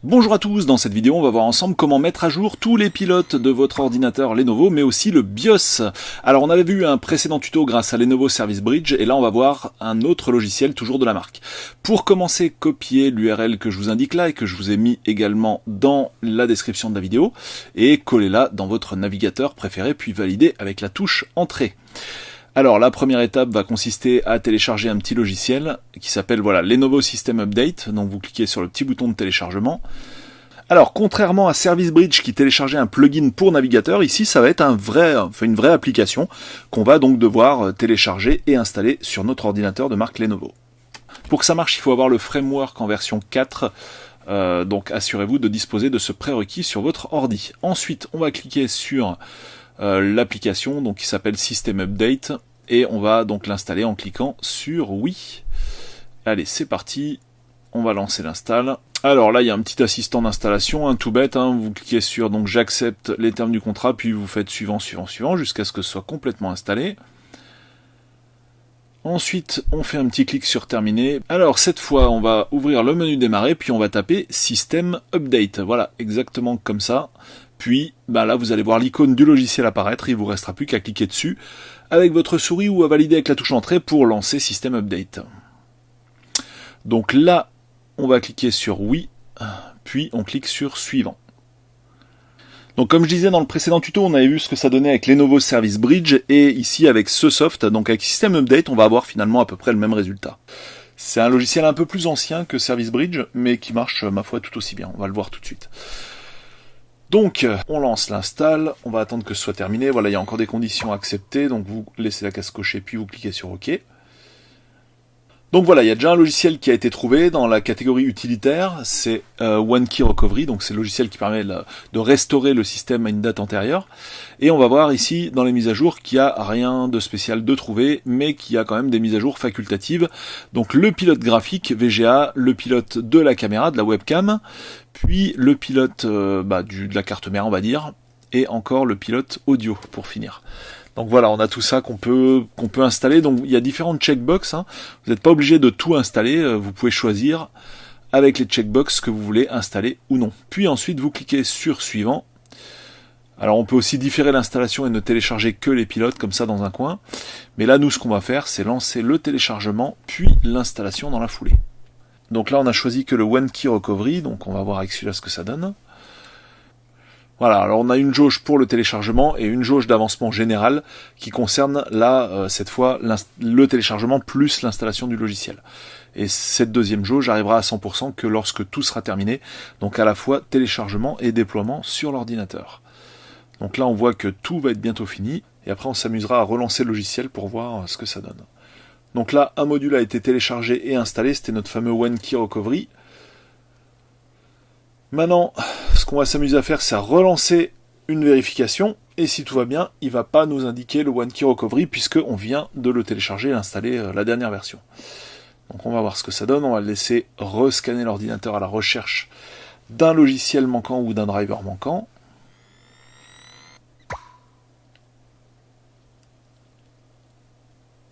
Bonjour à tous, dans cette vidéo on va voir ensemble comment mettre à jour tous les pilotes de votre ordinateur Lenovo, mais aussi le BIOS. Alors on avait vu un précédent tuto grâce à Lenovo Service Bridge, et là on va voir un autre logiciel toujours de la marque. Pour commencer, copiez l'URL que je vous indique là et que je vous ai mis également dans la description de la vidéo, et collez-la dans votre navigateur préféré, puis validez avec la touche Entrée. Alors la première étape va consister à télécharger un petit logiciel qui s'appelle Lenovo System Update, donc vous cliquez sur le petit bouton de téléchargement. Alors contrairement à Service Bridge qui téléchargeait un plugin pour navigateur, ici ça va être une vraie application qu'on va donc devoir télécharger et installer sur notre ordinateur de marque Lenovo. Pour que ça marche, il faut avoir le framework en version 4, donc assurez-vous de disposer de ce prérequis sur votre ordi. Ensuite on va cliquer sur l'application donc qui s'appelle System Update et on va donc l'installer en cliquant sur oui. Allez, c'est parti, on va lancer l'install. Alors là il y a un petit assistant d'installation, tout bête, vous cliquez sur donc j'accepte les termes du contrat, puis vous faites suivant jusqu'à ce que ce soit complètement installé. Ensuite on fait un petit clic sur terminer. Alors cette fois on va ouvrir le menu démarrer, puis on va taper System Update, voilà, exactement comme ça. Puis là vous allez voir l'icône du logiciel apparaître, il vous restera plus qu'à cliquer dessus avec votre souris ou à valider avec la touche entrée pour lancer System Update. Donc là on va cliquer sur oui, puis on clique sur suivant. Donc comme je disais dans le précédent tuto, on avait vu ce que ça donnait avec Lenovo Service Bridge, et ici avec ce soft, donc avec System Update, on va avoir finalement à peu près le même résultat. C'est un logiciel un peu plus ancien que Service Bridge, mais qui marche ma foi tout aussi bien, on va le voir tout de suite. Donc, on lance l'install, on va attendre que ce soit terminé. Voilà, il y a encore des conditions à accepter, donc vous laissez la case cochée, puis vous cliquez sur OK. Donc voilà, il y a déjà un logiciel qui a été trouvé dans la catégorie utilitaire, c'est OneKey Recovery, donc c'est le logiciel qui permet de restaurer le système à une date antérieure. Et on va voir ici dans les mises à jour qu'il n'y a rien de spécial de trouvé, mais qu'il y a quand même des mises à jour facultatives. Donc le pilote graphique VGA, le pilote de la caméra, de la webcam, puis le pilote de la carte mère on va dire, et encore le pilote audio pour finir. Donc voilà, on a tout ça qu'on peut installer. Donc il y a différentes checkbox. Vous n'êtes pas obligé de tout installer. Vous pouvez choisir avec les checkbox que vous voulez installer ou non. Puis ensuite, vous cliquez sur suivant. Alors on peut aussi différer l'installation et ne télécharger que les pilotes comme ça dans un coin. Mais là, nous, ce qu'on va faire, c'est lancer le téléchargement, puis l'installation dans la foulée. Donc là, on a choisi que le OneKey Recovery. Donc on va voir avec celui-là ce que ça donne. Voilà, alors on a une jauge pour le téléchargement et une jauge d'avancement général qui concerne là, cette fois, le téléchargement plus l'installation du logiciel. Et cette deuxième jauge arrivera à 100% que lorsque tout sera terminé, donc à la fois téléchargement et déploiement sur l'ordinateur. Donc là on voit que tout va être bientôt fini, et après on s'amusera à relancer le logiciel pour voir ce que ça donne. Donc là, un module a été téléchargé et installé, c'était notre fameux OneKey Recovery. Maintenant, ce qu'on va s'amuser à faire, c'est à relancer une vérification, et si tout va bien, il ne va pas nous indiquer le OneKey Recovery, puisqu'on vient de le télécharger et installer la dernière version. Donc on va voir ce que ça donne, on va laisser rescanner l'ordinateur à la recherche d'un logiciel manquant ou d'un driver manquant.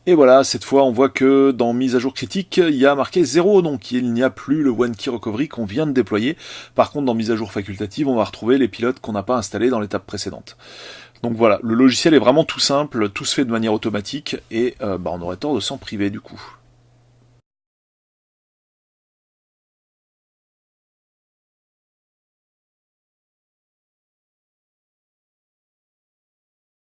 Et voilà, cette fois on voit que dans mise à jour critique, il y a marqué 0, donc il n'y a plus le OneKey Recovery qu'on vient de déployer. Par contre, dans mise à jour facultative, on va retrouver les pilotes qu'on n'a pas installés dans l'étape précédente. Donc voilà, le logiciel est vraiment tout simple, tout se fait de manière automatique, et on aurait tort de s'en priver du coup.